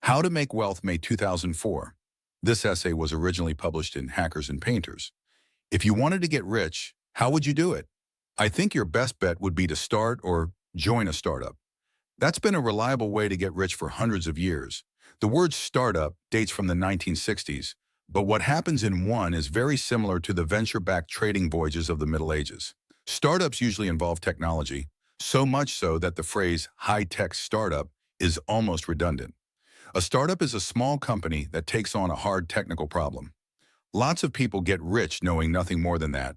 How to Make Wealth, May 2004. This essay was originally published in Hackers and Painters. If you wanted to get rich, how would you do it? I think your best bet would be to start or join a startup. That's been a reliable way to get rich for hundreds of years. The word startup dates from the 1960s, but what happens in one is very similar to the venture-backed trading voyages of the Middle Ages. Startups usually involve technology, so much so that the phrase high-tech startup is almost redundant. A startup is a small company that takes on a hard technical problem. Lots of people get rich knowing nothing more than that.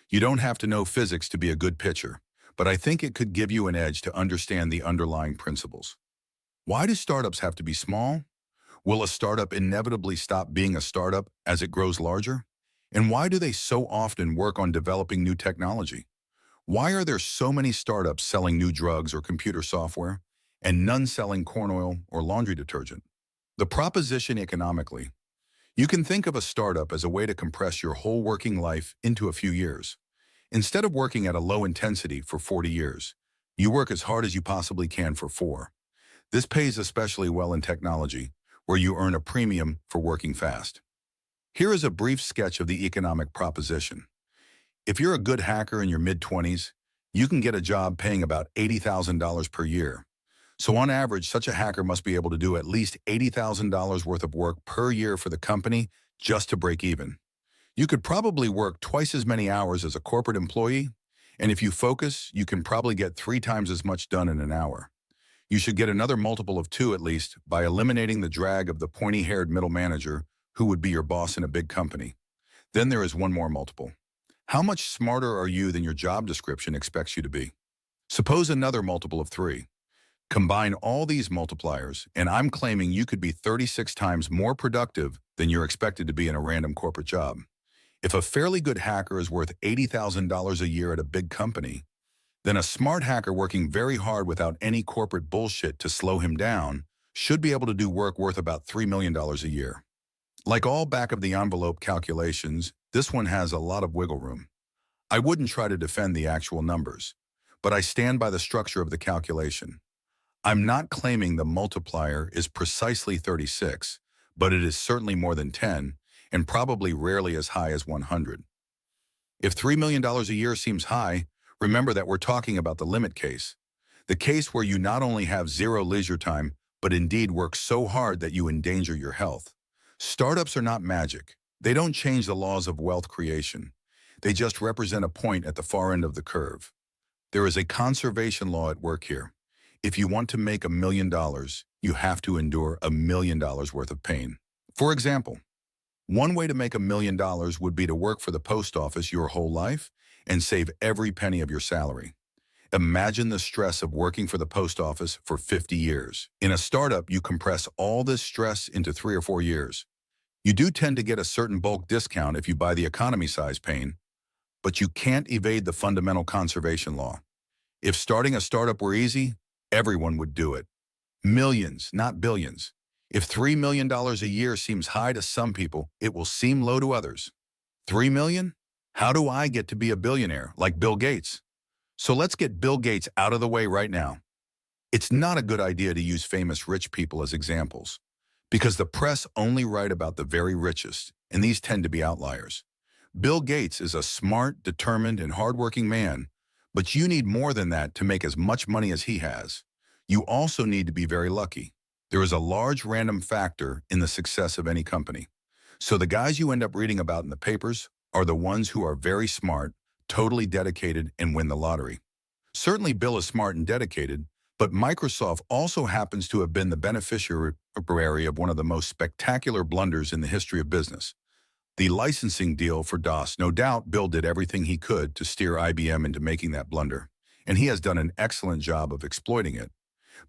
You don't have to know physics to be a good pitcher, but I think it could give you an edge to understand the underlying principles. Why do startups have to be small? Will a startup inevitably stop being a startup as it grows larger? And why do they so often work on developing new technology? Why are there so many startups selling new drugs or computer software, and none selling corn oil or laundry detergent? The proposition economically. You can think of a startup as a way to compress your whole working life into a few years. Instead of working at a low intensity for 40 years, you work as hard as you possibly can for 4. This pays especially well in technology, where you earn a premium for working fast. Here is a brief sketch of the economic proposition. If you're a good hacker in your mid-20s, you can get a job paying about $80,000 per year. So on average, such a hacker must be able to do at least $80,000 worth of work per year for the company just to break even. You could probably work twice as many hours as a corporate employee, and if you focus, you can probably get 3 times as much done in an hour. You should get another multiple of 2 at least by eliminating the drag of the pointy-haired middle manager who would be your boss in a big company. Then there is one more multiple. How much smarter are you than your job description expects you to be? Suppose another multiple of 3. Combine all these multipliers, and I'm claiming you could be 36 times more productive than you're expected to be in a random corporate job. If a fairly good hacker is worth $80,000 a year at a big company, then a smart hacker working very hard without any corporate bullshit to slow him down should be able to do work worth about $3 million a year. Like all back-of-the-envelope calculations, this one has a lot of wiggle room. I wouldn't try to defend the actual numbers, but I stand by the structure of the calculation. I'm not claiming the multiplier is precisely 36, but it is certainly more than 10, and probably rarely as high as 100. If $3 million a year seems high, remember that we're talking about the limit case. The case where you not only have zero leisure time, but indeed work so hard that you endanger your health. Startups are not magic. They don't change the laws of wealth creation. They just represent a point at the far end of the curve. There is a conservation law at work here. If you want to make $1 million, you have to endure $1 million worth of pain. For example, one way to make $1 million would be to work for the post office your whole life and save every penny of your salary. Imagine the stress of working for the post office for 50 years. In a startup, you compress all this stress into 3 or 4 years. You do tend to get a certain bulk discount if you buy the economy size pane, but you can't evade the fundamental conservation law. If starting a startup were easy, everyone would do it. Millions, not billions. If $3 million a year seems high to some people, it will seem low to others. 3 million? How do I get to be a billionaire like Bill Gates? So let's get Bill Gates out of the way right now. It's not a good idea to use famous rich people as examples, because the press only write about the very richest, and these tend to be outliers. Bill Gates is a smart, determined, and hardworking man, but you need more than that to make as much money as he has. You also need to be very lucky. There is a large random factor in the success of any company. So the guys you end up reading about in the papers are the ones who are very smart, totally dedicated, and win the lottery. Certainly Bill is smart and dedicated, but Microsoft also happens to have been the beneficiary of one of the most spectacular blunders in the history of business. The licensing deal for DOS. No doubt Bill did everything he could to steer IBM into making that blunder, and he has done an excellent job of exploiting it.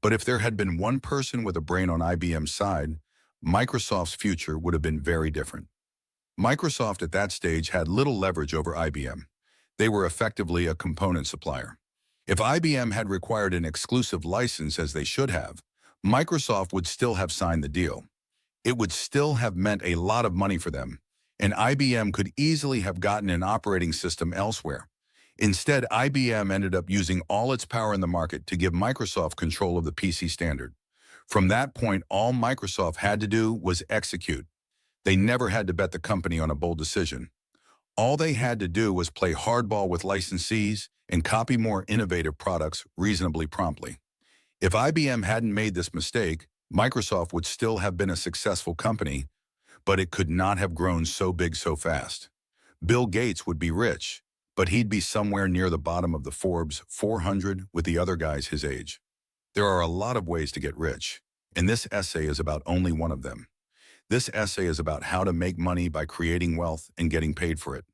But if there had been one person with a brain on IBM's side, Microsoft's future would have been very different. Microsoft at that stage had little leverage over IBM. They were effectively a component supplier. If IBM had required an exclusive license as they should have, Microsoft would still have signed the deal. It would still have meant a lot of money for them, and IBM could easily have gotten an operating system elsewhere. Instead, IBM ended up using all its power in the market to give Microsoft control of the PC standard. From that point, all Microsoft had to do was execute. They never had to bet the company on a bold decision. All they had to do was play hardball with licensees and copy more innovative products reasonably promptly. If IBM hadn't made this mistake, Microsoft would still have been a successful company, but it could not have grown so big so fast. Bill Gates would be rich, but he'd be somewhere near the bottom of the Forbes 400 with the other guys his age. There are a lot of ways to get rich, and this essay is about only one of them. This essay is about how to make money by creating wealth and getting paid for it.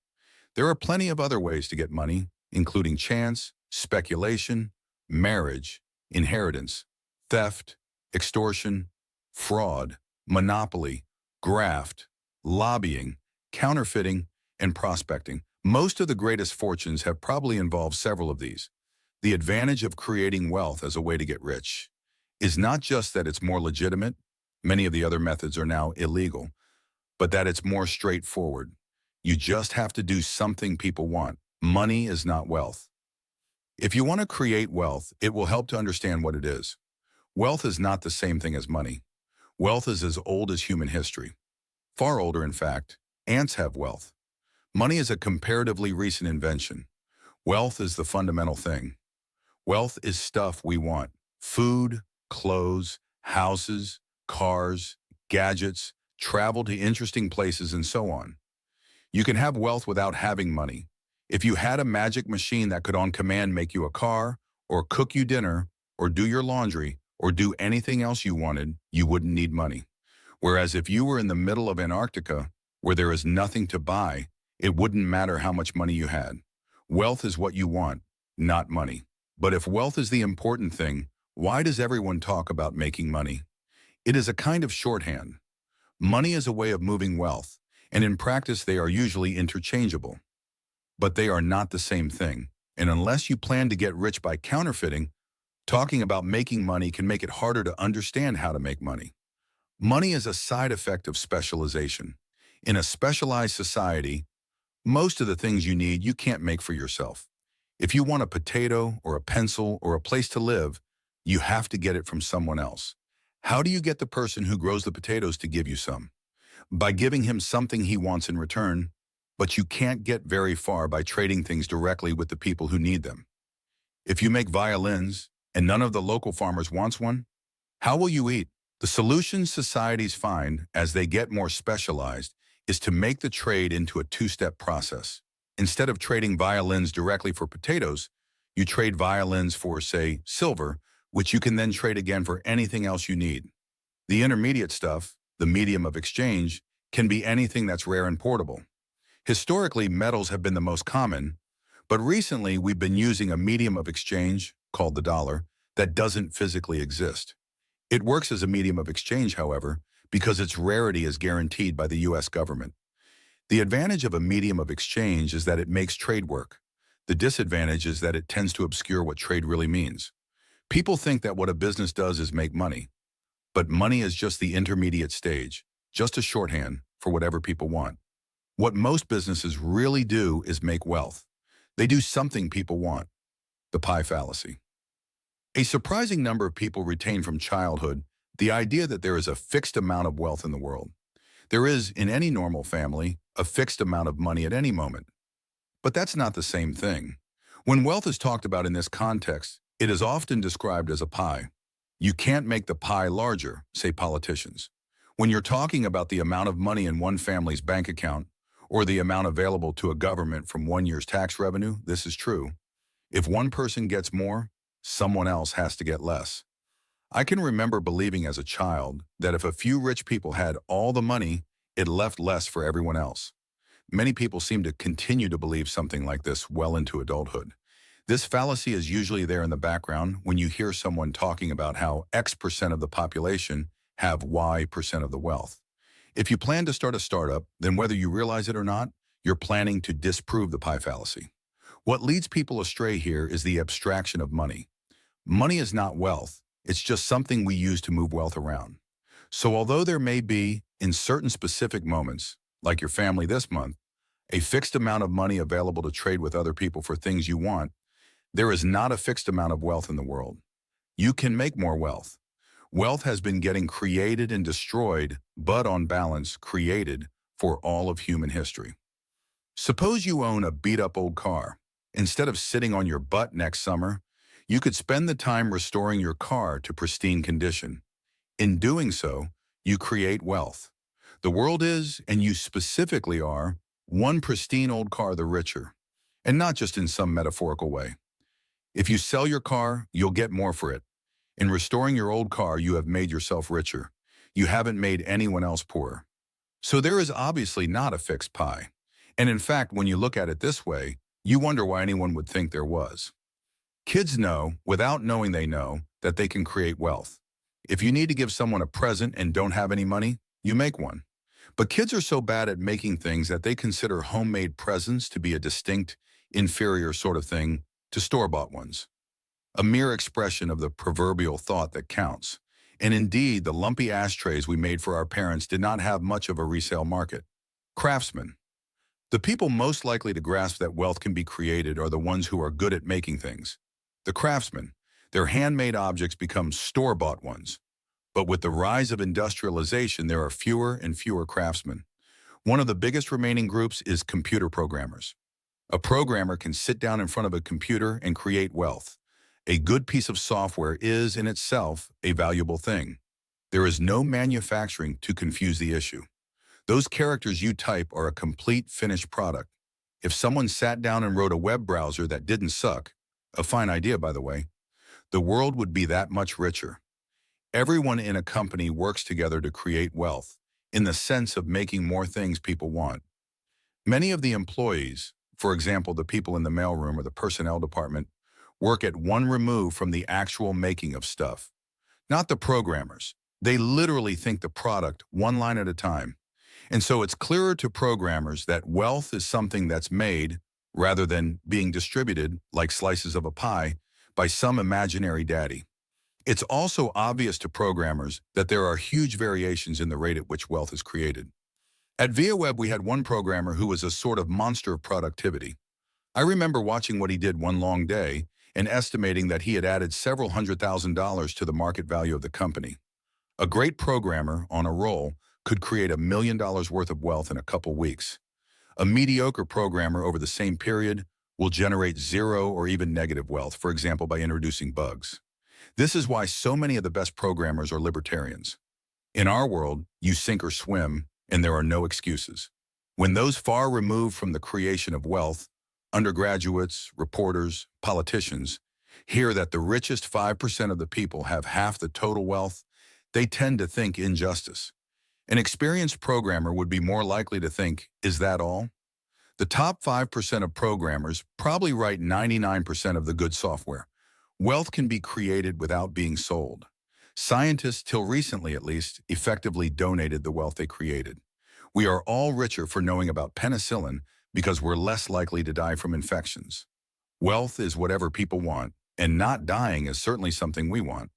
There are plenty of other ways to get money, including chance, speculation, marriage, inheritance, theft, extortion, fraud, monopoly, graft, lobbying, counterfeiting, and prospecting. Most of the greatest fortunes have probably involved several of these. The advantage of creating wealth as a way to get rich is not just that it's more legitimate, many of the other methods are now illegal, but that it's more straightforward. You just have to do something people want. Money is not wealth. If you want to create wealth, it will help to understand what it is. Wealth is not the same thing as money. Wealth is as old as human history. Far older, in fact. Ants have wealth. Money is a comparatively recent invention. Wealth is the fundamental thing. Wealth is stuff we want. Food, clothes, houses, cars, gadgets, travel to interesting places, and so on. You can have wealth without having money. If you had a magic machine that could on command make you a car, or cook you dinner, or do your laundry, or do anything else you wanted, you wouldn't need money. Whereas if you were in the middle of Antarctica, where there is nothing to buy, it wouldn't matter how much money you had. Wealth is what you want, not money. But if wealth is the important thing, why does everyone talk about making money? It is a kind of shorthand. Money is a way of moving wealth, and in practice they are usually interchangeable. But they are not the same thing, and unless you plan to get rich by counterfeiting, talking about making money can make it harder to understand how to make money. Money is a side effect of specialization. In a specialized society, most of the things you need you can't make for yourself. If you want a potato or a pencil or a place to live, you have to get it from someone else. How do you get the person who grows the potatoes to give you some? By giving him something he wants in return, but you can't get very far by trading things directly with the people who need them. If you make violins and none of the local farmers wants one, how will you eat? The solution societies find as they get more specialized is to make the trade into a two-step process. Instead of trading violins directly for potatoes, you trade violins for, say, silver, which you can then trade again for anything else you need. The intermediate stuff, the medium of exchange, can be anything that's rare and portable. Historically, metals have been the most common, but recently we've been using a medium of exchange, called the dollar, that doesn't physically exist. It works as a medium of exchange, however, because its rarity is guaranteed by the U.S. government. The advantage of a medium of exchange is that it makes trade work. The disadvantage is that it tends to obscure what trade really means. People think that what a business does is make money, but money is just the intermediate stage, just a shorthand for whatever people want. What most businesses really do is make wealth. They do something people want. The pie fallacy. A surprising number of people retain from childhood the idea that there is a fixed amount of wealth in the world. There is, in any normal family, a fixed amount of money at any moment. But that's not the same thing. When wealth is talked about in this context, it is often described as a pie. You can't make the pie larger, say politicians. When you're talking about the amount of money in one family's bank account, or the amount available to a government from one year's tax revenue, this is true. If one person gets more, someone else has to get less. I can remember believing as a child that if a few rich people had all the money, it left less for everyone else. Many people seem to continue to believe something like this well into adulthood. This fallacy is usually there in the background when you hear someone talking about how X% of the population have Y% of the wealth. If you plan to start a startup, then whether you realize it or not, you're planning to disprove the pie fallacy. What leads people astray here is the abstraction of money. Money is not wealth. It's just something we use to move wealth around. So although there may be, in certain specific moments, like your family this month, a fixed amount of money available to trade with other people for things you want, there is not a fixed amount of wealth in the world. You can make more wealth. Wealth has been getting created and destroyed, but on balance, created for all of human history. Suppose you own a beat-up old car. Instead of sitting on your butt next summer, you could spend the time restoring your car to pristine condition. In doing so, you create wealth. The world is, and you specifically are, one pristine old car the richer. And not just in some metaphorical way. If you sell your car, you'll get more for it. In restoring your old car, you have made yourself richer. You haven't made anyone else poorer. So there is obviously not a fixed pie. And in fact, when you look at it this way, you wonder why anyone would think there was. Kids know, without knowing they know, that they can create wealth. If you need to give someone a present and don't have any money, you make one. But kids are so bad at making things that they consider homemade presents to be a distinct, inferior sort of thing to store-bought ones. A mere expression of the proverbial thought that counts. And indeed, the lumpy ashtrays we made for our parents did not have much of a resale market. Craftsmen. The people most likely to grasp that wealth can be created are the ones who are good at making things. The craftsmen. Their handmade objects become store-bought ones. But with the rise of industrialization, there are fewer and fewer craftsmen. One of the biggest remaining groups is computer programmers. A programmer can sit down in front of a computer and create wealth. A good piece of software is, in itself, a valuable thing. There is no manufacturing to confuse the issue. Those characters you type are a complete finished product. If someone sat down and wrote a web browser that didn't suck, a fine idea by the way, the world would be that much richer. Everyone in a company works together to create wealth, in the sense of making more things people want. Many of the employees, for example the people in the mailroom or the personnel department, work at one remove from the actual making of stuff. Not the programmers. They literally think the product one line at a time. And so it's clearer to programmers that wealth is something that's made, rather than being distributed, like slices of a pie, by some imaginary daddy. It's also obvious to programmers that there are huge variations in the rate at which wealth is created. At ViaWeb, we had one programmer who was a sort of monster of productivity. I remember watching what he did one long day and estimating that he had added several $100,000 to the market value of the company. A great programmer on a roll could create $1 million worth of wealth in a couple weeks. A mediocre programmer over the same period will generate zero or even negative wealth, for example, by introducing bugs. This is why so many of the best programmers are libertarians. In our world, you sink or swim, and there are no excuses. When those far removed from the creation of wealth, undergraduates, reporters, politicians, hear that the richest 5% of the people have half the total wealth, they tend to think injustice. An experienced programmer would be more likely to think, is that all? The top 5% of programmers probably write 99% of the good software. Wealth can be created without being sold. Scientists, till recently at least, effectively donated the wealth they created. We are all richer for knowing about penicillin because we're less likely to die from infections. Wealth is whatever people want, and not dying is certainly something we want.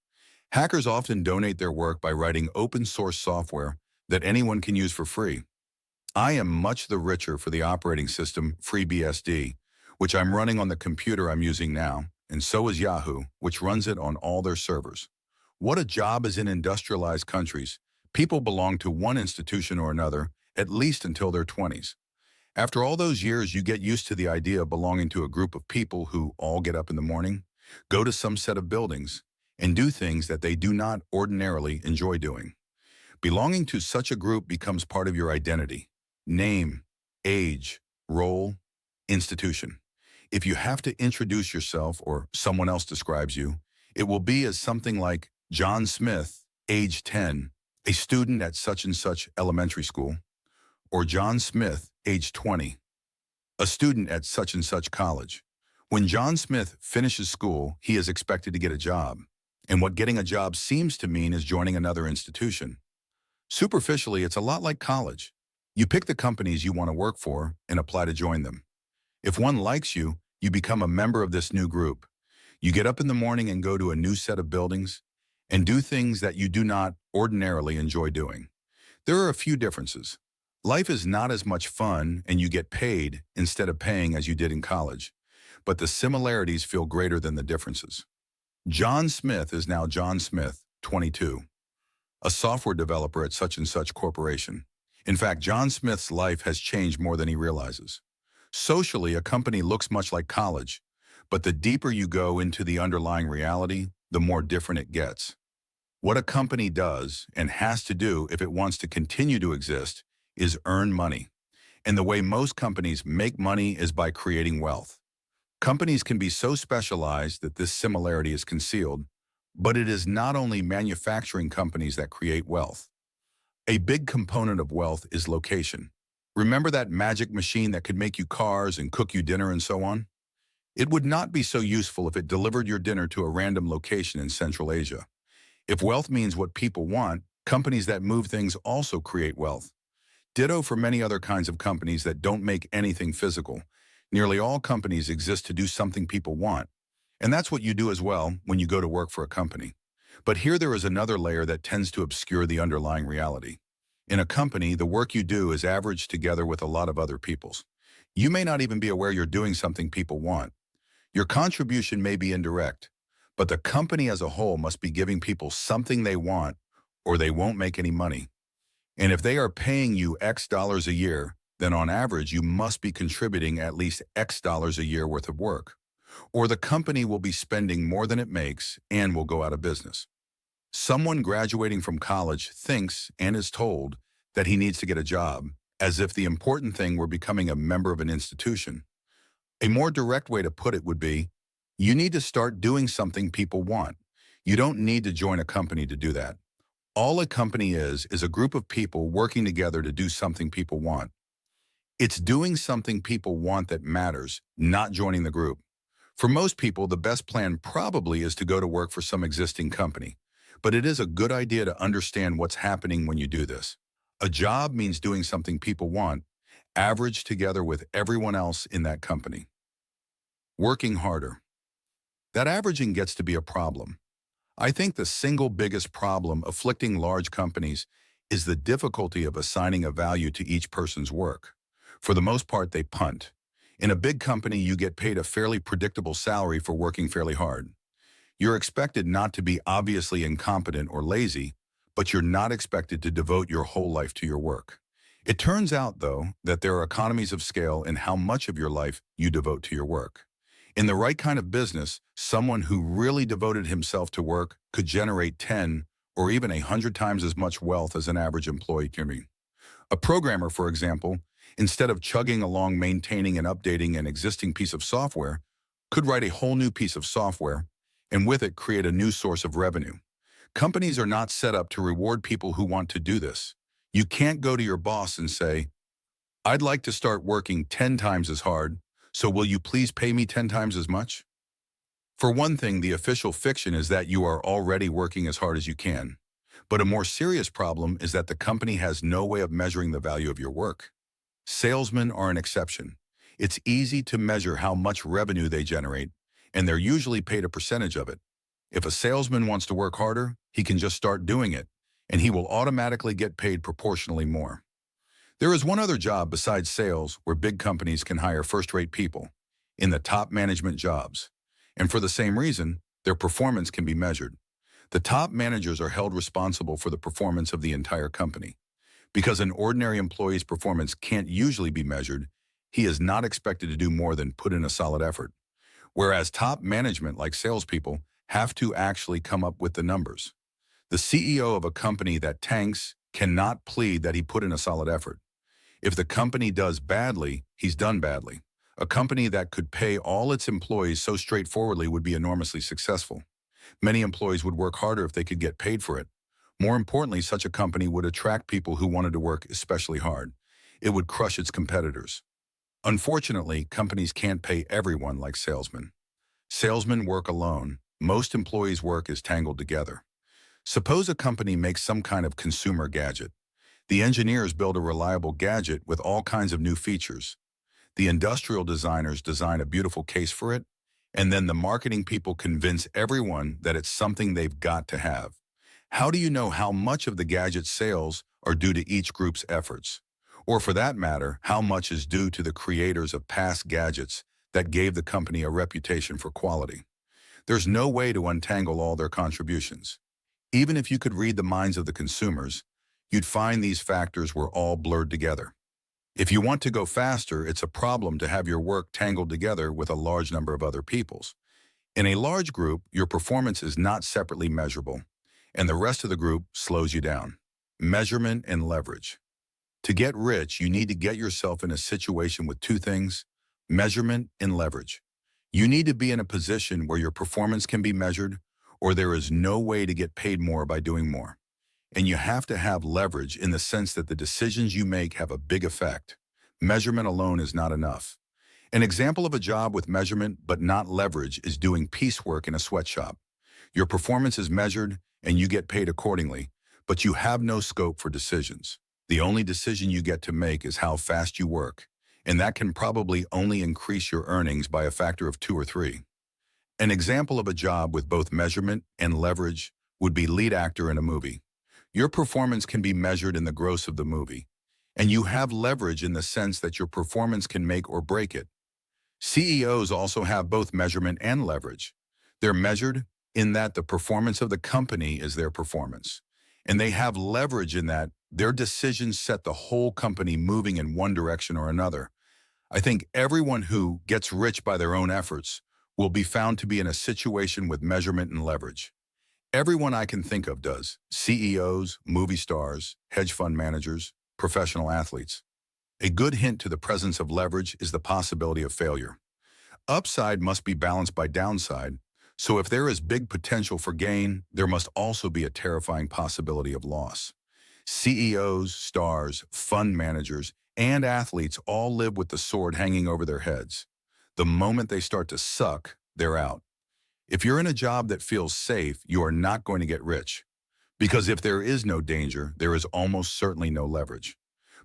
Hackers often donate their work by writing open-source software that anyone can use for free. I am much the richer for the operating system FreeBSD, which I'm running on the computer I'm using now, and so is Yahoo, which runs it on all their servers. What a job is in industrialized countries. People belong to one institution or another, at least until their 20s. After all those years, you get used to the idea of belonging to a group of people who all get up in the morning, go to some set of buildings, and do things that they do not ordinarily enjoy doing. Belonging to such a group becomes part of your identity. Name, age, role, institution. If you have to introduce yourself or someone else describes you, it will be as something like John Smith, age 10, a student at such and such elementary school, or John Smith, age 20, a student at such and such college. When John Smith finishes school, he is expected to get a job. And what getting a job seems to mean is joining another institution. Superficially, it's a lot like college. You pick the companies you want to work for and apply to join them. If one likes you, you become a member of this new group. You get up in the morning and go to a new set of buildings and do things that you do not ordinarily enjoy doing. There are a few differences. Life is not as much fun and you get paid instead of paying as you did in college, but the similarities feel greater than the differences. John Smith is now John Smith, 22, a software developer at such and such corporation. In fact, John Smith's life has changed more than he realizes. Socially, a company looks much like college, but the deeper you go into the underlying reality, the more different it gets. What a company does and has to do if it wants to continue to exist is earn money. And the way most companies make money is by creating wealth. Companies can be so specialized that this similarity is concealed, but it is not only manufacturing companies that create wealth. A big component of wealth is location. Remember that magic machine that could make you cars and cook you dinner and so on? It would not be so useful if it delivered your dinner to a random location in Central Asia. If wealth means what people want, companies that move things also create wealth. Ditto for many other kinds of companies that don't make anything physical. Nearly all companies exist to do something people want. And that's what you do as well when you go to work for a company. But here there is another layer that tends to obscure the underlying reality. In a company, the work you do is averaged together with a lot of other people's. You may not even be aware you're doing something people want. Your contribution may be indirect, but the company as a whole must be giving people something they want or they won't make any money. And if they are paying you X dollars a year, then on average you must be contributing at least X dollars a year worth of work. Or the company will be spending more than it makes and will go out of business. Someone graduating from college thinks and is told that he needs to get a job, as if the important thing were becoming a member of an institution. A more direct way to put it would be, you need to start doing something people want. You don't need to join a company to do that. All a company is a group of people working together to do something people want. It's doing something people want that matters, not joining the group. For most people, the best plan probably is to go to work for some existing company. But it is a good idea to understand what's happening when you do this. A job means doing something people want, averaged together with everyone else in that company. Working harder. That averaging gets to be a problem. I think the single biggest problem afflicting large companies is the difficulty of assigning a value to each person's work. For the most part, they punt. In a big company, you get paid a fairly predictable salary for working fairly hard. You're expected not to be obviously incompetent or lazy, but you're not expected to devote your whole life to your work. It turns out, though, that there are economies of scale in how much of your life you devote to your work. In the right kind of business, someone who really devoted himself to work could generate 10 or even 100 times as much wealth as an average employee can. A programmer, for example, instead of chugging along maintaining and updating an existing piece of software, could write a whole new piece of software and with it create a new source of revenue. Companies are not set up to reward people who want to do this. You can't go to your boss and say, I'd like to start working 10 times as hard, so will you please pay me 10 times as much? For one thing, the official fiction is that you are already working as hard as you can. But a more serious problem is that the company has no way of measuring the value of your work. Salesmen are an exception. It's easy to measure how much revenue they generate, and they're usually paid a percentage of it. If a salesman wants to work harder, he can just start doing it, and he will automatically get paid proportionally more. There is one other job besides sales where big companies can hire first-rate people, in the top management jobs. And for the same reason, their performance can be measured. The top managers are held responsible for the performance of the entire company. Because an ordinary employee's performance can't usually be measured, he is not expected to do more than put in a solid effort. Whereas top management, like salespeople, have to actually come up with the numbers. The CEO of a company that tanks cannot plead that he put in a solid effort. If the company does badly, he's done badly. A company that could pay all its employees so straightforwardly would be enormously successful. Many employees would work harder if they could get paid for it. More importantly, such a company would attract people who wanted to work especially hard. It would crush its competitors. Unfortunately, companies can't pay everyone like salesmen. Salesmen work alone. Most employees' work is tangled together. Suppose a company makes some kind of consumer gadget. The engineers build a reliable gadget with all kinds of new features. The industrial designers design a beautiful case for it, and then the marketing people convince everyone that it's something they've got to have. How do you know how much of the gadget's sales are due to each group's efforts? Or for that matter, how much is due to the creators of past gadgets that gave the company a reputation for quality? There's no way to untangle all their contributions. Even if you could read the minds of the consumers, you'd find these factors were all blurred together. If you want to go faster, it's a problem to have your work tangled together with a large number of other people's. In a large group, your performance is not separately measurable, and the rest of the group slows you down. Measurement and leverage. To get rich, you need to get yourself in a situation with two things: measurement and leverage. You need to be in a position where your performance can be measured, or there is no way to get paid more by doing more. And you have to have leverage in the sense that the decisions you make have a big effect. Measurement alone is not enough. An example of a job with measurement but not leverage is doing piecework in a sweatshop. Your performance is measured and you get paid accordingly, but you have no scope for decisions. The only decision you get to make is how fast you work, and that can probably only increase your earnings by a factor of 2 or 3. An example of a job with both measurement and leverage would be lead actor in a movie. Your performance can be measured in the gross of the movie, and you have leverage in the sense that your performance can make or break it. CEOs also have both measurement and leverage. They're measured in that the performance of the company is their performance, and they have leverage in that their decisions set the whole company moving in one direction or another. I think everyone who gets rich by their own efforts will be found to be in a situation with measurement and leverage. Everyone I can think of does: CEOs, movie stars, hedge fund managers, professional athletes. A good hint to the presence of leverage is the possibility of failure. Upside must be balanced by downside, so if there is big potential for gain, there must also be a terrifying possibility of loss. CEOs, stars, fund managers, and athletes all live with the sword hanging over their heads. The moment they start to suck, they're out. If you're in a job that feels safe, you are not going to get rich. Because if there is no danger, there is almost certainly no leverage.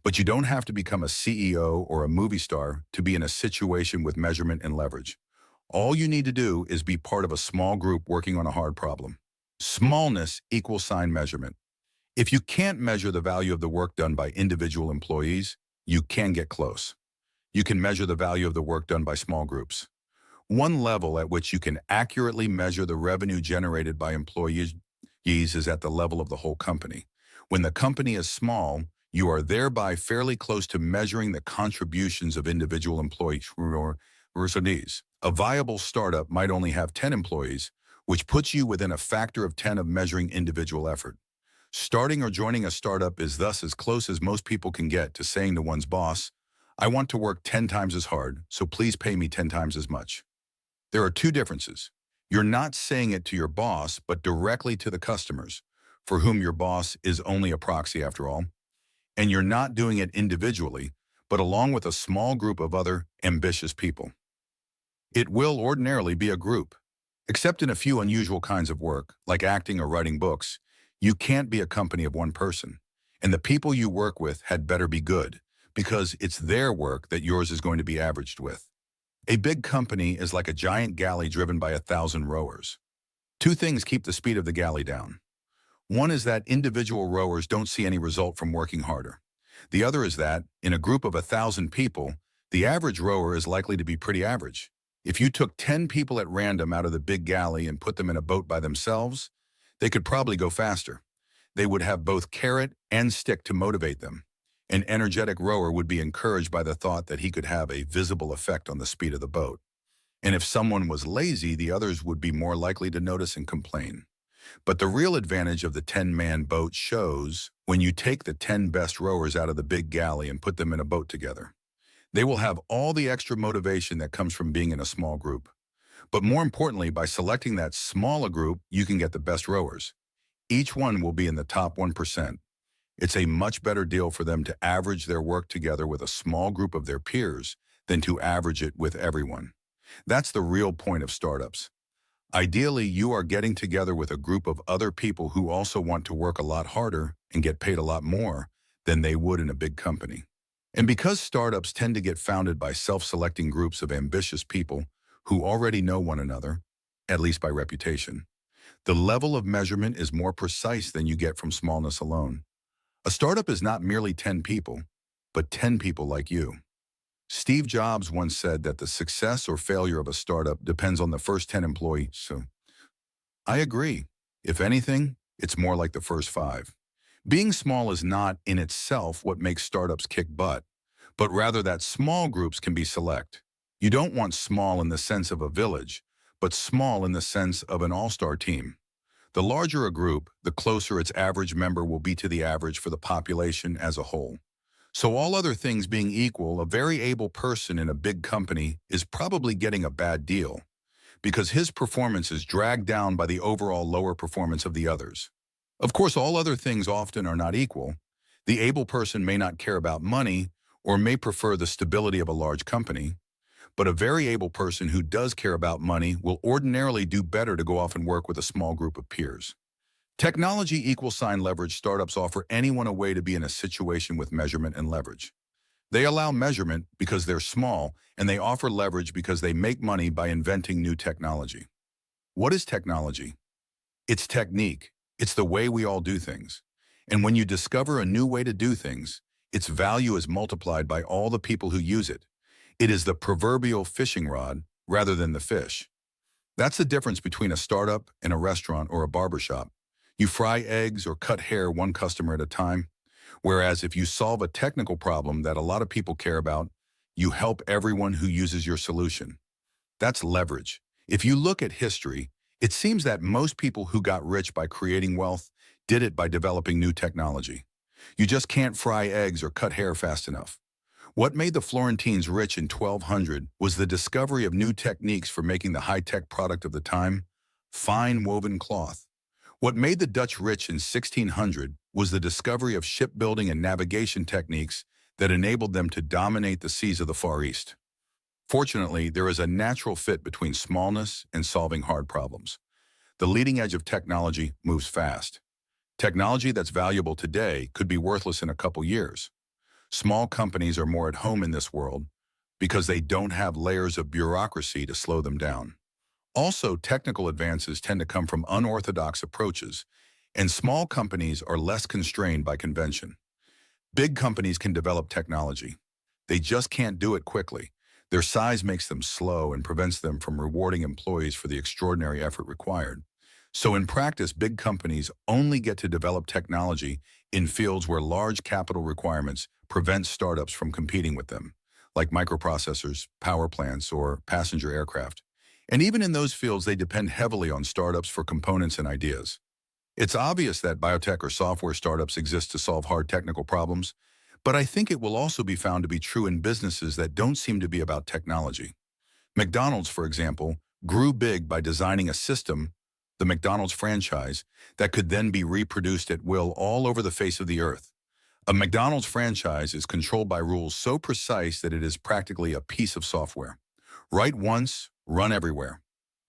But you don't have to become a CEO or a movie star to be in a situation with measurement and leverage. All you need to do is be part of a small group working on a hard problem. Smallness equals sign measurement. If you can't measure the value of the work done by individual employees, you can get close. You can measure the value of the work done by small groups. One level at which you can accurately measure the revenue generated by employees is at the level of the whole company. When the company is small, you are thereby fairly close to measuring the contributions of individual employees. A viable startup might only have 10 employees, which puts you within a factor of 10 of measuring individual effort. Starting or joining a startup is thus as close as most people can get to saying to one's boss, "I want to work 10 times as hard, so please pay me 10 times as much." There are two differences. You're not saying it to your boss, but directly to the customers, for whom your boss is only a proxy after all. And you're not doing it individually, but along with a small group of other ambitious people. It will ordinarily be a group. Except in a few unusual kinds of work, like acting or writing books, you can't be a company of one person. And the people you work with had better be good, because it's their work that yours is going to be averaged with. A big company is like a giant galley driven by 1,000 rowers. Two things keep the speed of the galley down. One is that individual rowers don't see any result from working harder. The other is that, in a group of 1,000 people, the average rower is likely to be pretty average. If you took 10 people at random out of the big galley and put them in a boat by themselves, they could probably go faster. They would have both carrot and stick to motivate them. An energetic rower would be encouraged by the thought that he could have a visible effect on the speed of the boat. And if someone was lazy, the others would be more likely to notice and complain. But the real advantage of the 10-man boat shows when you take the 10 best rowers out of the big galley and put them in a boat together. They will have all the extra motivation that comes from being in a small group. But more importantly, by selecting that smaller group, you can get the best rowers. Each one will be in the top 1%. It's a much better deal for them to average their work together with a small group of their peers than to average it with everyone. That's the real point of startups. Ideally, you are getting together with a group of other people who also want to work a lot harder and get paid a lot more than they would in a big company. And because startups tend to get founded by self-selecting groups of ambitious people who already know one another, at least by reputation, the level of measurement is more precise than you get from smallness alone. A startup is not merely 10 people, but 10 people like you. Steve Jobs once said that the success or failure of a startup depends on the first 10 employees. So I agree. If anything, it's more like the first five. Being small is not in itself what makes startups kick butt, but rather that small groups can be select. You don't want small in the sense of a village, but small in the sense of an all-star team. The larger a group, the closer its average member will be to the average for the population as a whole. So all other things being equal, a very able person in a big company is probably getting a bad deal because his performance is dragged down by the overall lower performance of the others. Of course, all other things often are not equal. The able person may not care about money or may prefer the stability of a large company, but a very able person who does care about money will ordinarily do better to go off and work with a small group of peers. Technology =leverage startups offer anyone a way to be in a situation with measurement and leverage. They allow measurement because they're small, and they offer leverage because they make money by inventing new technology. What is technology? It's technique. It's the way we all do things. And when you discover a new way to do things, its value is multiplied by all the people who use it. It is the proverbial fishing rod rather than the fish. That's the difference between a startup and a restaurant or a barbershop. You fry eggs or cut hair one customer at a time, whereas if you solve a technical problem that a lot of people care about, you help everyone who uses your solution. That's leverage. If you look at history, it seems that most people who got rich by creating wealth did it by developing new technology. You just can't fry eggs or cut hair fast enough. What made the Florentines rich in 1200 was the discovery of new techniques for making the high-tech product of the time, fine woven cloth. What made the Dutch rich in 1600 was the discovery of shipbuilding and navigation techniques that enabled them to dominate the seas of the Far East. Fortunately, there is a natural fit between smallness and solving hard problems. The leading edge of technology moves fast. Technology that's valuable today could be worthless in a couple years. Small companies are more at home in this world because they don't have layers of bureaucracy to slow them down. Also, technical advances tend to come from unorthodox approaches, and small companies are less constrained by convention. Big companies can develop technology. They just can't do it quickly. Their size makes them slow and prevents them from rewarding employees for the extraordinary effort required. So in practice, big companies only get to develop technology in fields where large capital requirements prevent startups from competing with them, like microprocessors, power plants, or passenger aircraft. And even in those fields, they depend heavily on startups for components and ideas. It's obvious that biotech or software startups exist to solve hard technical problems, but I think it will also be found to be true in businesses that don't seem to be about technology. McDonald's, for example, grew big by designing a system, the McDonald's franchise, that could then be reproduced at will all over the face of the earth. A McDonald's franchise is controlled by rules so precise that it is practically a piece of software. Write once, run everywhere.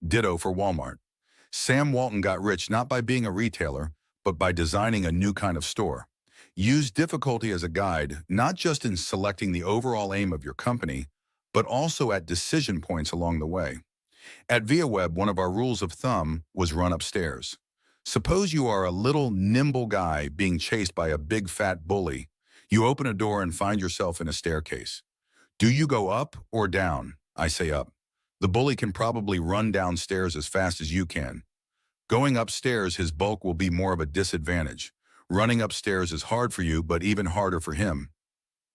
Ditto for Walmart. Sam Walton got rich not by being a retailer, but by designing a new kind of store. Use difficulty as a guide, not just in selecting the overall aim of your company, but also at decision points along the way. At ViaWeb, one of our rules of thumb was run upstairs. Suppose you are a little nimble guy being chased by a big fat bully. You open a door and find yourself in a staircase. Do you go up or down? I say up. The bully can probably run downstairs as fast as you can. Going upstairs, his bulk will be more of a disadvantage. Running upstairs is hard for you, but even harder for him.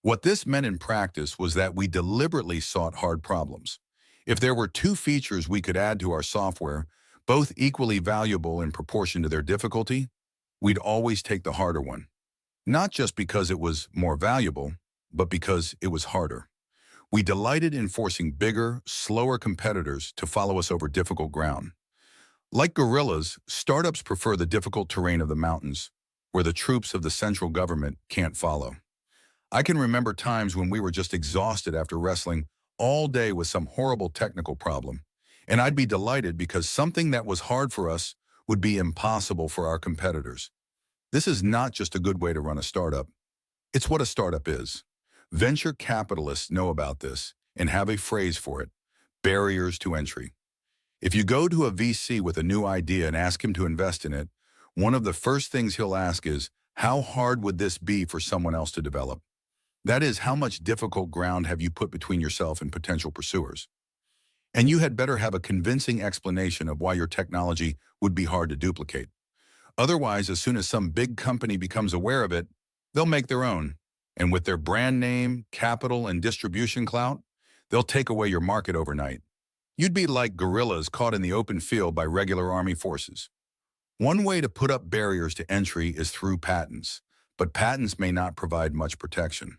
What this meant in practice was that we deliberately sought hard problems. If there were two features we could add to our software, both equally valuable in proportion to their difficulty, we'd always take the harder one. Not just because it was more valuable, but because it was harder. We delighted in forcing bigger, slower competitors to follow us over difficult ground. Like gorillas, startups prefer the difficult terrain of the mountains, where the troops of the central government can't follow. I can remember times when we were just exhausted after wrestling all day with some horrible technical problem, and I'd be delighted because something that was hard for us would be impossible for our competitors. This is not just a good way to run a startup. It's what a startup is. Venture capitalists know about this and have a phrase for it: barriers to entry. If you go to a VC with a new idea and ask him to invest in it, one of the first things he'll ask is, how hard would this be for someone else to develop? That is, how much difficult ground have you put between yourself and potential pursuers? And you had better have a convincing explanation of why your technology would be hard to duplicate. Otherwise, as soon as some big company becomes aware of it, they'll make their own. And with their brand name, capital, and distribution clout, they'll take away your market overnight. You'd be like guerrillas caught in the open field by regular army forces. One way to put up barriers to entry is through patents, but patents may not provide much protection.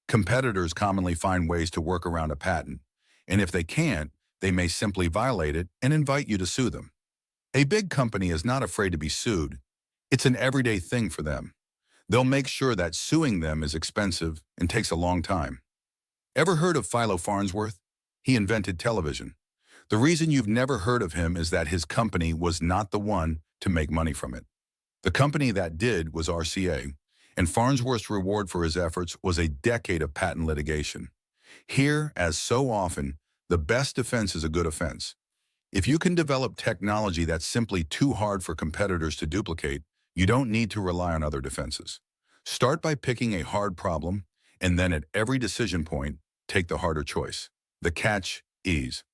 Competitors commonly find ways to work around a patent, and if they can't, they may simply violate it and invite you to sue them. A big company is not afraid to be sued. It's an everyday thing for them. They'll make sure that suing them is expensive and takes a long time. Ever heard of Philo Farnsworth? He invented television. The reason you've never heard of him is that his company was not the one to make money from it. The company that did was RCA, and Farnsworth's reward for his efforts was a decade of patent litigation. Here, as so often, the best defense is a good offense. If you can develop technology that's simply too hard for competitors to duplicate, you don't need to rely on other defenses. Start by picking a hard problem, and then at every decision point, take the harder choice. The catch, ease.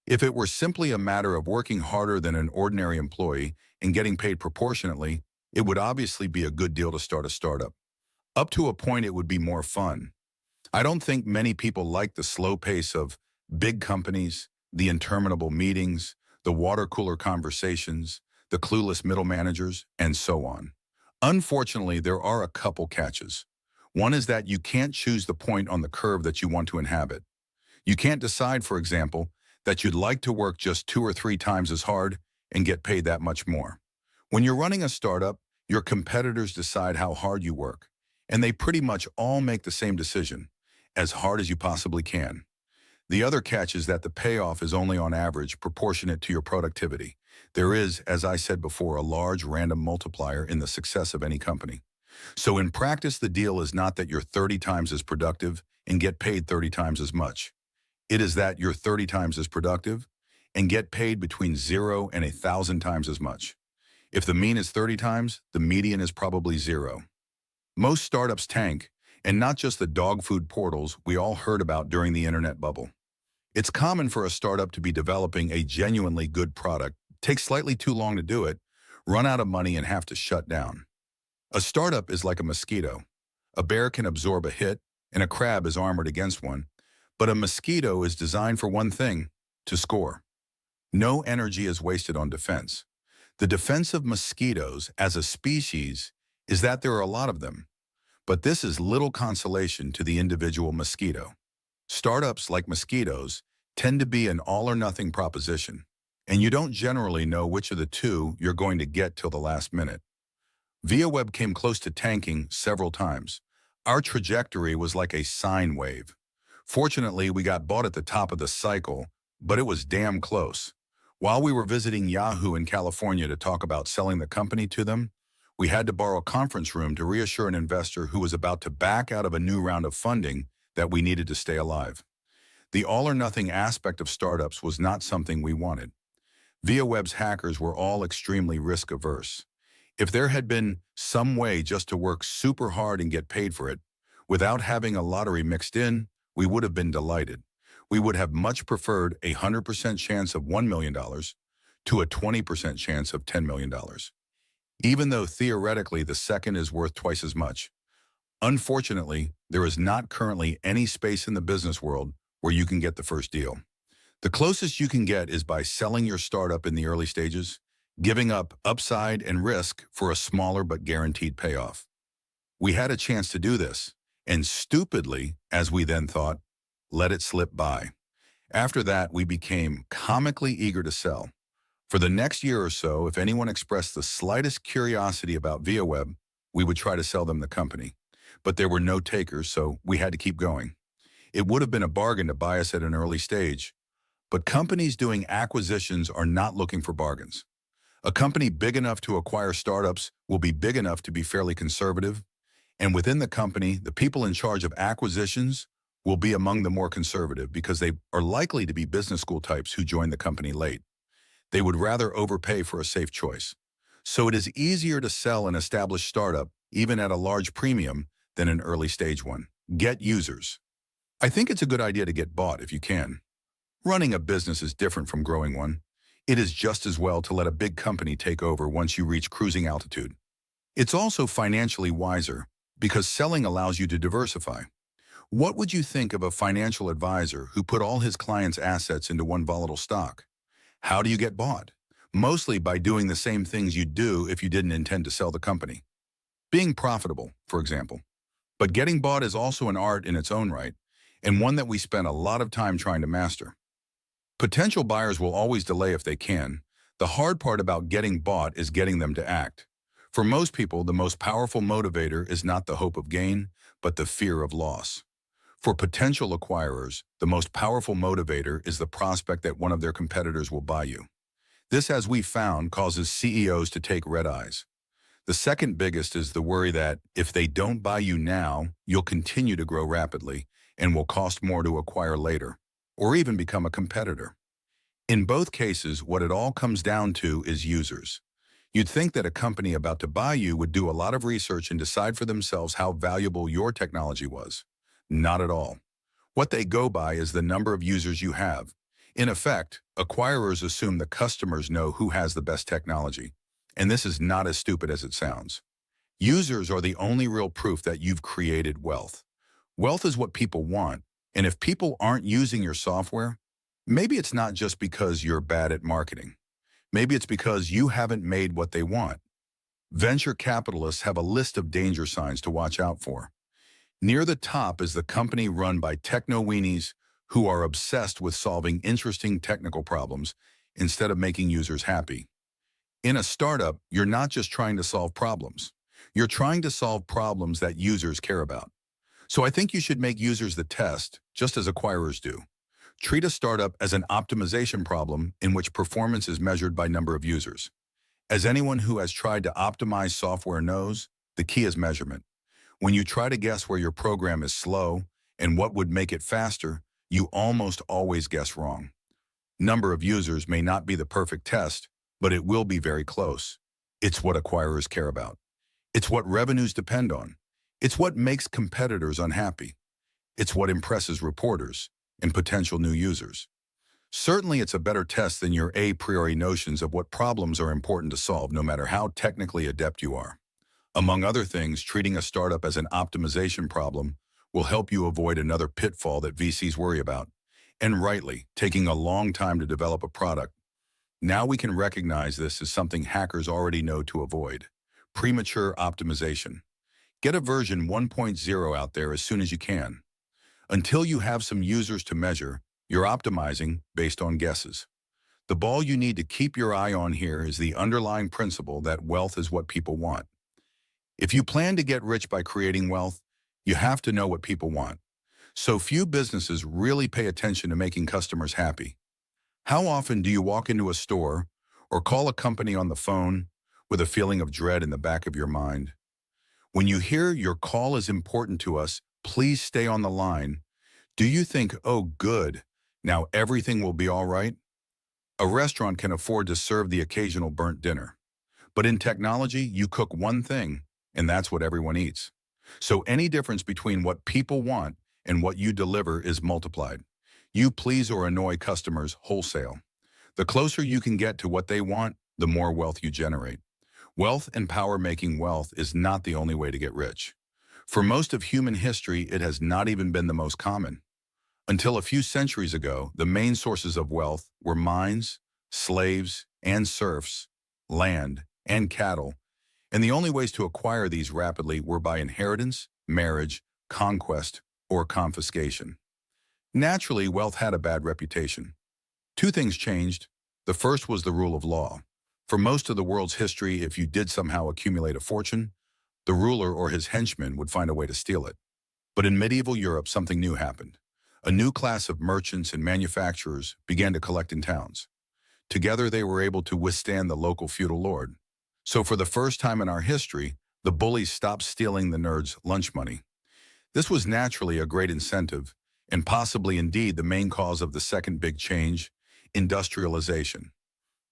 If it were simply a matter of working harder than an ordinary employee and getting paid proportionately, it would obviously be a good deal to start a startup. Up to a point, it would be more fun. I don't think many people like the slow pace of big companies, the interminable meetings, the water cooler conversations, the clueless middle managers, and so on. Unfortunately, there are a couple catches. One is that you can't choose the point on the curve that you want to inhabit. You can't decide, for example, that you'd like to work just 2 or 3 times as hard and get paid that much more. When you're running a startup, your competitors decide how hard you work, and they pretty much all make the same decision, as hard as you possibly can. The other catch is that the payoff is only on average proportionate to your productivity. There is, as I said before, a large random multiplier in the success of any company. So in practice, the deal is not that you're 30 times as productive and get paid 30 times as much. It is that you're 30 times as productive and get paid between 0 and 1,000 times as much. If the mean is 30 times, the median is probably 0. Most startups tank, and not just the dog food portals we all heard about during the internet bubble. It's common for a startup to be developing a genuinely good product, take slightly too long to do it, run out of money, and have to shut down. A startup is like a mosquito. A bear can absorb a hit, and a crab is armored against one, but a mosquito is designed for one thing: to score. No energy is wasted on defense. The defense of mosquitoes as a species is that there are a lot of them, but this is little consolation to the individual mosquito. Startups, like mosquitoes, tend to be an all-or-nothing proposition, and you don't generally know which of the two you're going to get till the last minute. ViaWeb came close to tanking several times. Our trajectory was like a sine wave. Fortunately, we got bought at the top of the cycle, but it was damn close. While we were visiting Yahoo in California to talk about selling the company to them, we had to borrow a conference room to reassure an investor who was about to back out of a new round of funding that we needed to stay alive. The all-or-nothing aspect of startups was not something we wanted. ViaWeb's hackers were all extremely risk-averse. If there had been some way just to work super hard and get paid for it, without having a lottery mixed in, we would have been delighted. We would have much preferred a 100% chance of $1 million to a 20% chance of $10 million. Even though theoretically the second is worth twice as much. Unfortunately, there is not currently any space in the business world where you can get the first deal. The closest you can get is by selling your startup in the early stages, giving up upside and risk for a smaller but guaranteed payoff. We had a chance to do this, and stupidly, as we then thought, let it slip by. After that, we became comically eager to sell. For the next year or so, if anyone expressed the slightest curiosity about ViaWeb, we would try to sell them the company. But there were no takers, so we had to keep going. It would have been a bargain to buy us at an early stage, but companies doing acquisitions are not looking for bargains. A company big enough to acquire startups will be big enough to be fairly conservative, and within the company, the people in charge of acquisitions will be among the more conservative because they are likely to be business school types who joined the company late. They would rather overpay for a safe choice. So it is easier to sell an established startup, even at a large premium, than an early stage one. Get users. I think it's a good idea to get bought if you can. Running a business is different from growing one. It is just as well to let a big company take over once you reach cruising altitude. It's also financially wiser because selling allows you to diversify. What would you think of a financial advisor who put all his clients' assets into one volatile stock? How do you get bought? Mostly by doing the same things you'd do if you didn't intend to sell the company. Being profitable, for example. But getting bought is also an art in its own right, and one that we spend a lot of time trying to master. Potential buyers will always delay if they can. The hard part about getting bought is getting them to act. For most people, the most powerful motivator is not the hope of gain, but the fear of loss. For potential acquirers, the most powerful motivator is the prospect that one of their competitors will buy you. This, as we found, causes CEOs to take red eyes. The second biggest is the worry that if they don't buy you now, you'll continue to grow rapidly and will cost more to acquire later, or even become a competitor. In both cases, what it all comes down to is users. You'd think that a company about to buy you would do a lot of research and decide for themselves how valuable your technology was. Not at all. What they go by is the number of users you have. In effect, acquirers assume the customers know who has the best technology. And this is not as stupid as it sounds. Users are the only real proof that you've created wealth. Wealth is what people want, and if people aren't using your software, maybe it's not just because you're bad at marketing. Maybe it's because you haven't made what they want. Venture capitalists have a list of danger signs to watch out for. Near the top is the company run by techno-weenies who are obsessed with solving interesting technical problems instead of making users happy. In a startup, you're not just trying to solve problems. You're trying to solve problems that users care about. So I think you should make users the test, just as acquirers do. Treat a startup as an optimization problem in which performance is measured by number of users. As anyone who has tried to optimize software knows, the key is measurement. When you try to guess where your program is slow and what would make it faster, you almost always guess wrong. Number of users may not be the perfect test, but it will be very close. It's what acquirers care about. It's what revenues depend on. It's what makes competitors unhappy. It's what impresses reporters and potential new users. Certainly, it's a better test than your a priori notions of what problems are important to solve, no matter how technically adept you are. Among other things, treating a startup as an optimization problem will help you avoid another pitfall that VCs worry about, and rightly, taking a long time to develop a product. Now we can recognize this as something hackers already know to avoid: premature optimization. Get a version 1.0 out there as soon as you can. Until you have some users to measure, you're optimizing based on guesses. The ball you need to keep your eye on here is the underlying principle that wealth is what people want. If you plan to get rich by creating wealth, you have to know what people want. So few businesses really pay attention to making customers happy. How often do you walk into a store or call a company on the phone with a feeling of dread in the back of your mind? When you hear "your call is important to us, please stay on the line," do you think, "Oh, good, now everything will be all right"? A restaurant can afford to serve the occasional burnt dinner. But in technology, you cook one thing, and that's what everyone eats. So any difference between what people want and what you deliver is multiplied. You please or annoy customers wholesale. The closer you can get to what they want, the more wealth you generate. Wealth and power making wealth is not the only way to get rich. For most of human history, it has not even been the most common. Until a few centuries ago, the main sources of wealth were mines, slaves, and serfs, land, and cattle, and the only ways to acquire these rapidly were by inheritance, marriage, conquest, or confiscation. Naturally, wealth had a bad reputation. Two things changed. The first was the rule of law. For most of the world's history, if you did somehow accumulate a fortune, the ruler or his henchmen would find a way to steal it. But in medieval Europe, something new happened. A new class of merchants and manufacturers began to collect in towns. Together, they were able to withstand the local feudal lord. So for the first time in our history, the bullies stopped stealing the nerds' lunch money. This was naturally a great incentive, and possibly indeed the main cause of the second big change: industrialization.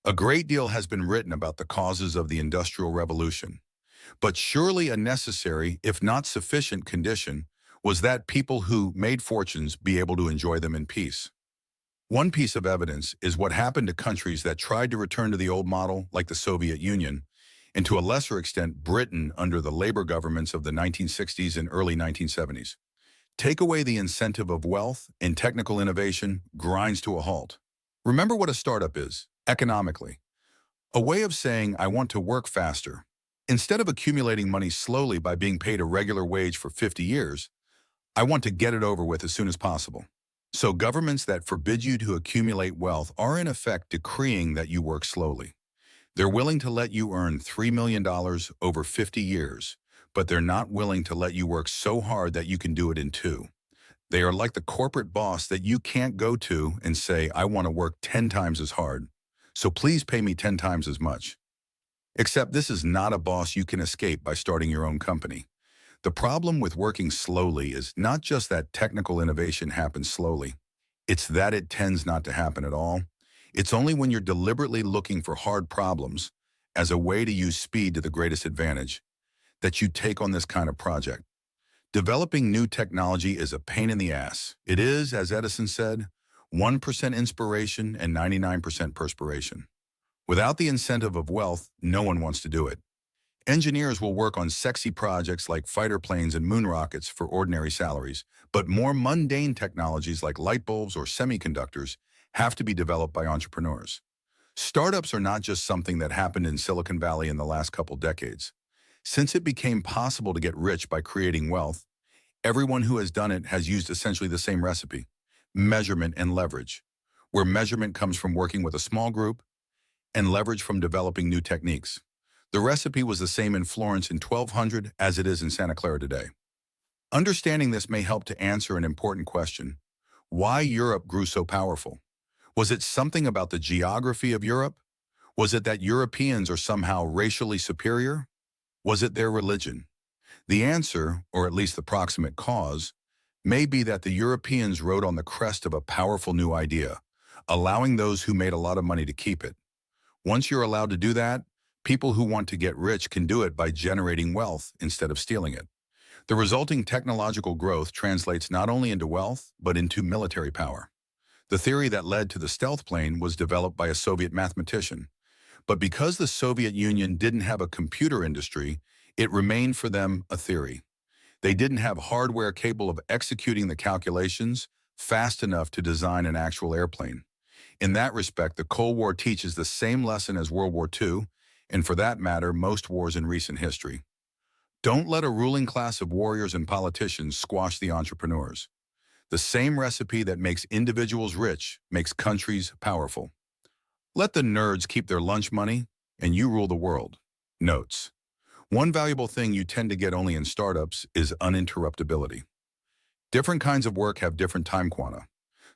A great deal has been written about the causes of the Industrial Revolution, but surely a necessary, if not sufficient, condition was that people who made fortunes be able to enjoy them in peace. One piece of evidence is what happened to countries that tried to return to the old model, like the Soviet Union, and to a lesser extent Britain under the labor governments of the 1960s and early 1970s. Take away the incentive of wealth, and technical innovation grinds to a halt. Remember what a startup is, economically. A way of saying, I want to work faster. Instead of accumulating money slowly by being paid a regular wage for 50 years, I want to get it over with as soon as possible. So governments that forbid you to accumulate wealth are in effect decreeing that you work slowly. They're willing to let you earn $3 million over 50 years, but they're not willing to let you work so hard that you can do it in two. They are like the corporate boss that you can't go to and say, I want to work 10 times as hard, so please pay me 10 times as much. Except this is not a boss you can escape by starting your own company. The problem with working slowly is not just that technical innovation happens slowly. It's that it tends not to happen at all. It's only when you're deliberately looking for hard problems as a way to use speed to the greatest advantage that you take on this kind of project. Developing new technology is a pain in the ass. It is, as Edison said, 1% inspiration and 99% perspiration. Without the incentive of wealth, no one wants to do it. Engineers will work on sexy projects like fighter planes and moon rockets for ordinary salaries, but more mundane technologies like light bulbs or semiconductors have to be developed by entrepreneurs. Startups are not just something that happened in Silicon Valley in the last couple decades. Since it became possible to get rich by creating wealth, everyone who has done it has used essentially the same recipe: measurement and leverage, where measurement comes from working with a small group and leverage from developing new techniques. The recipe was the same in Florence in 1200 as it is in Santa Clara today. Understanding this may help to answer an important question: why Europe grew so powerful? Was it something about the geography of Europe? Was it that Europeans are somehow racially superior? Was it their religion? The answer, or at least the proximate cause, may be that the Europeans rode on the crest of a powerful new idea, allowing those who made a lot of money to keep it. Once you're allowed to do that, people who want to get rich can do it by generating wealth instead of stealing it. The resulting technological growth translates not only into wealth, but into military power. The theory that led to the stealth plane was developed by a Soviet mathematician. But because the Soviet Union didn't have a computer industry, it remained for them a theory. They didn't have hardware capable of executing the calculations fast enough to design an actual airplane. In that respect, the Cold War teaches the same lesson as World War II, and for that matter, most wars in recent history. Don't let a ruling class of warriors and politicians squash the entrepreneurs. The same recipe that makes individuals rich makes countries powerful. Let the nerds keep their lunch money, and you rule the world. Notes: one valuable thing you tend to get only in startups is uninterruptibility. Different kinds of work have different time quanta.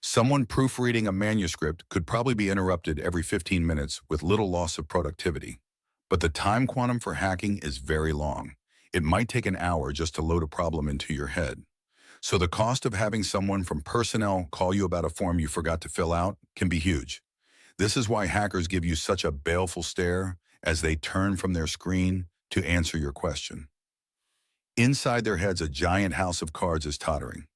Someone proofreading a manuscript could probably be interrupted every 15 minutes with little loss of productivity. But the time quantum for hacking is very long. It might take an hour just to load a problem into your head. So the cost of having someone from personnel call you about a form you forgot to fill out can be huge. This is why hackers give you such a baleful stare as they turn from their screen to answer your question. Inside their heads, a giant house of cards is tottering.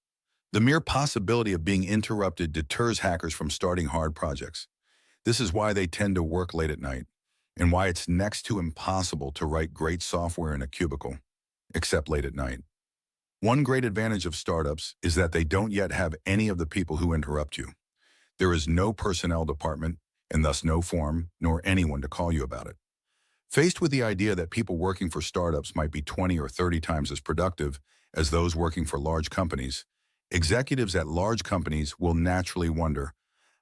The mere possibility of being interrupted deters hackers from starting hard projects. This is why they tend to work late at night, and why it's next to impossible to write great software in a cubicle, except late at night. One great advantage of startups is that they don't yet have any of the people who interrupt you. There is no personnel department, and thus no form, nor anyone to call you about it. Faced with the idea that people working for startups might be 20 or 30 times as productive as those working for large companies, executives at large companies will naturally wonder,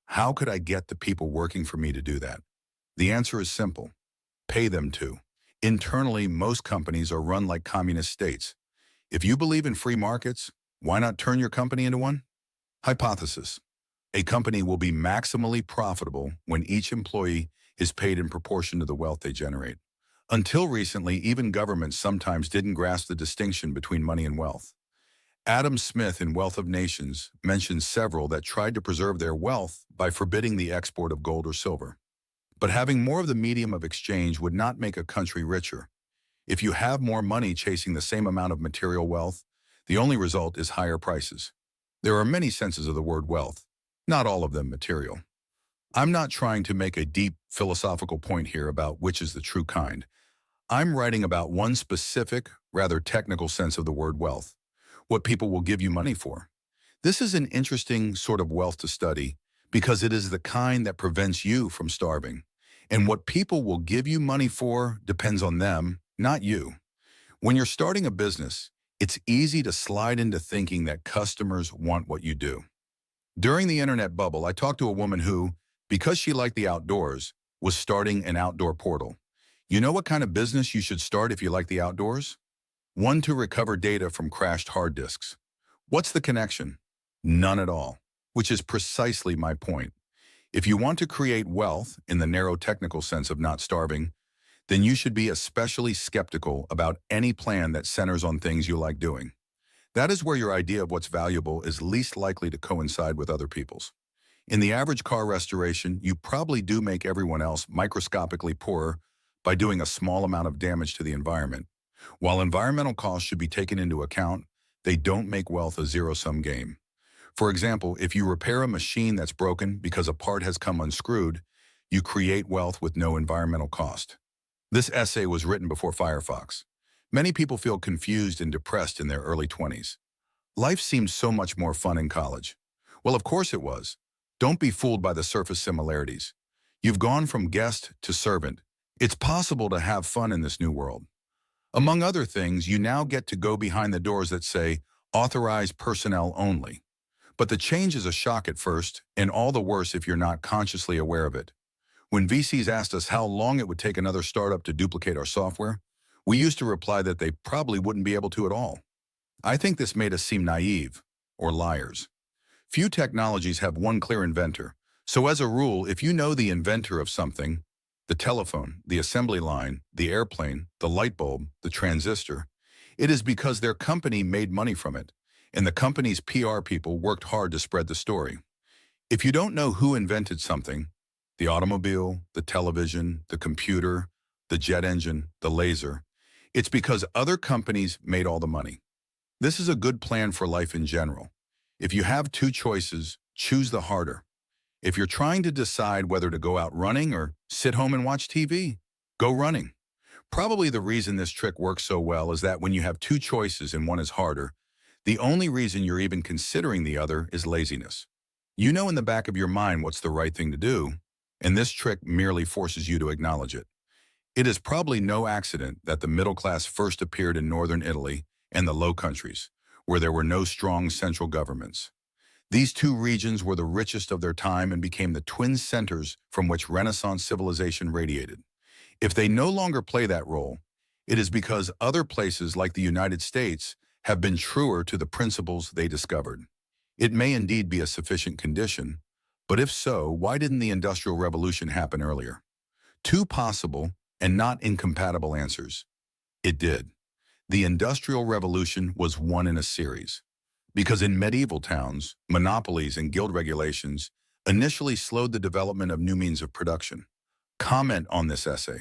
how could I get the people working for me to do that? The answer is simple: pay them to. Internally, most companies are run like communist states. If you believe in free markets, why not turn your company into one? Hypothesis: a company will be maximally profitable when each employee is paid in proportion to the wealth they generate. Until recently, even governments sometimes didn't grasp the distinction between money and wealth. Adam Smith in Wealth of Nations mentions several that tried to preserve their wealth by forbidding the export of gold or silver. But having more of the medium of exchange would not make a country richer. If you have more money chasing the same amount of material wealth, the only result is higher prices. There are many senses of the word wealth. not all of them material. I'm not trying to make a deep philosophical point here about which is the true kind. I'm writing about one specific, rather technical sense of the word wealth, what people will give you money for. This is an interesting sort of wealth to study because it is the kind that prevents you from starving. And what people will give you money for depends on them, not you. When you're starting a business, it's easy to slide into thinking that customers want what you do. During the internet bubble, I talked to a woman who, because she liked the outdoors, was starting an outdoor portal. You know what kind of business you should start if you like the outdoors? One to recover data from crashed hard disks. What's the connection? None at all, which is precisely my point. If you want to create wealth in the narrow technical sense of not starving, then you should be especially skeptical about any plan that centers on things you like doing. That is where your idea of what's valuable is least likely to coincide with other people's. In the average car restoration, you probably do make everyone else microscopically poorer by doing a small amount of damage to the environment. While environmental costs should be taken into account, they don't make wealth a zero-sum game. For example, if you repair a machine that's broken because a part has come unscrewed, you create wealth with no environmental cost. This essay was written before Firefox. Many people feel confused and depressed in their early 20s. Life seemed so much more fun in college. Well, of course it was. Don't be fooled by the surface similarities. You've gone from guest to servant. It's possible to have fun in this new world. Among other things, you now get to go behind the doors that say, authorized personnel only. But the change is a shock at first, and all the worse if you're not consciously aware of it. When VCs asked us how long it would take another startup to duplicate our software, we used to reply that they probably wouldn't be able to at all. I think this made us seem naive, or liars. Few technologies have one clear inventor, so as a rule, if you know the inventor of something, the telephone, the assembly line, the airplane, the light bulb, the transistor, it is because their company made money from it, and the company's PR people worked hard to spread the story. If you don't know who invented something, the automobile, the television, the computer, the jet engine, the laser, it's because other companies made all the money. This is a good plan for life in general. If you have two choices, choose the harder. If you're trying to decide whether to go out running or sit home and watch TV, go running. Probably the reason this trick works so well is that when you have two choices and one is harder, the only reason you're even considering the other is laziness. You know in the back of your mind what's the right thing to do, and this trick merely forces you to acknowledge it. It is probably no accident that the middle class first appeared in northern Italy and the Low Countries, where there were no strong central governments. These two regions were the richest of their time and became the twin centers from which Renaissance civilization radiated. If they no longer play that role, it is because other places like the United States have been truer to the principles they discovered. It may indeed be a sufficient condition, but if so, why didn't the Industrial Revolution happen earlier? Two possible and not incompatible answers. It did. The Industrial Revolution was one in a series, because in medieval towns, monopolies and guild regulations initially slowed the development of new means of production. Comment on this essay.